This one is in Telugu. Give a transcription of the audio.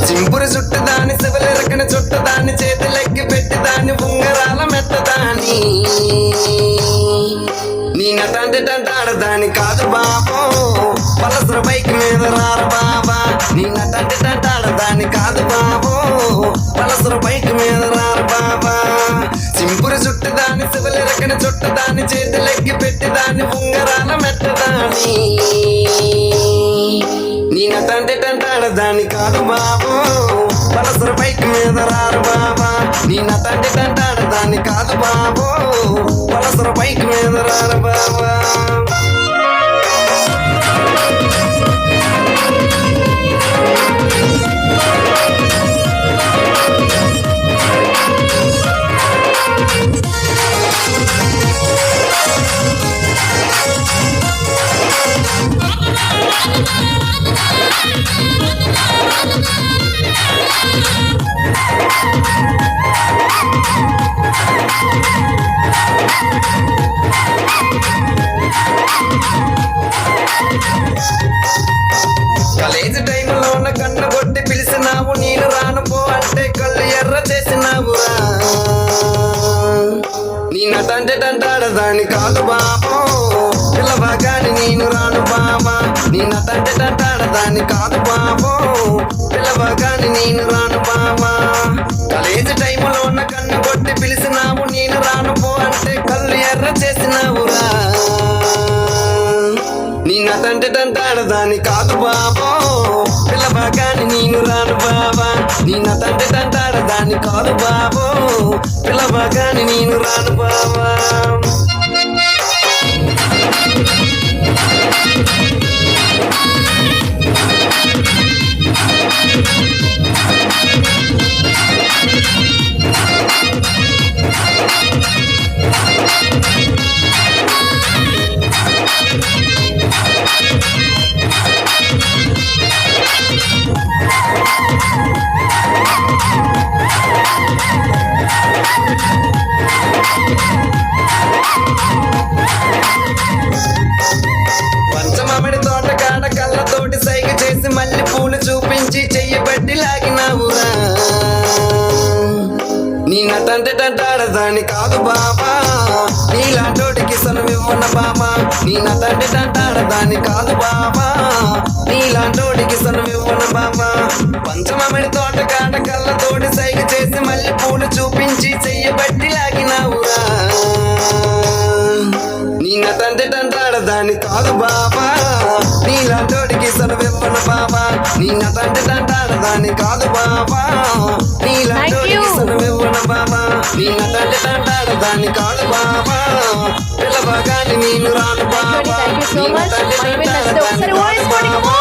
చింపురు చుట్టుదాని శివలెరకన చుట్టదాన్ని చేతులెక్కి పెట్టిదాన్ని ఉంగరాల మెట్టదాని నీ నటంటే ఆడదాని కాదు బాబో పలసర బైక్ మీద రారు బాబా నీ నటంటే ఆడదాని కాదు బాబో పలసర బైక్ మీద రారు బాబా చింపురు చుట్టుదాన్ని శివలెరకన చుట్టదాన్ని చేతులెక్కి పెట్టిదాన్ని ఉంగరాల మెట్టదాని నీ నటంటే ఆడదాని కాదు బాబు పలసర బైక్ మీద రారు బాబా నీ నటంటే ఆడదాని కాదు బాబు పలసర బైక్ మీద రారు బాబా కాలేజీ టైంలోన కన్ను కొట్టి పిలిచినావు నేను రాను పో అంటే కళ్ళు ఎర్ర చేసినావురా నీ నటంటే ఆడదాని కాదు బాబో పిల్లబాగాని నేను రాను బాబా నీ నటంటే ఆడదాని కాదు బాబో పిల్లబాగాని నేను రాను బాబా కాలేజీ టైంలోన కన్ను కొట్టి పిలిచినావు నేను రాను పో అంటే కళ్ళు ఎర్ర చేసినావురా నీ నటంటే ఆడదాని కాదు బాబో పిల్లబాగాని నేను రాను బాబా నీ నటంటే ఆడదాని కాదు బాబో పిల్లబాగాని నేను రాను బాబా పంచమామిడి తోట కాడ కళ్ళతోటి సైగ చేసి మళ్ళీ పూలు చూపించి చెయ్యి బట్టి లాగినావురా నీ నటంటే ఆడదాని కాదు బాబా నీలాంటోటికి సనువివ్వన బాబా నీ నటంటే ఆడదాని కాదు బాబా నీలాంటోటికి సనువివ్వన బాబా పంచమామిడి తోట కాడ కళ్ళతోటి సైగ చేసి మళ్ళీ పూలు చూపించి చెయ్యి బట్టి లాగినావురా నీ నటంటే ఆడదాని కాదు బాబా నీలాంటోడికి సనువివ్వన బాబా నీ నటంటే ఆడదాని కాదు బాబా నీలాంటోడికి సనువివ్వన బాబా నీ నటంటే ఆడదాని కాదు బాబా పిల్లబాగాని నేను రాను బాబా నీ నటంటే ఆడదాని కాదు బాబా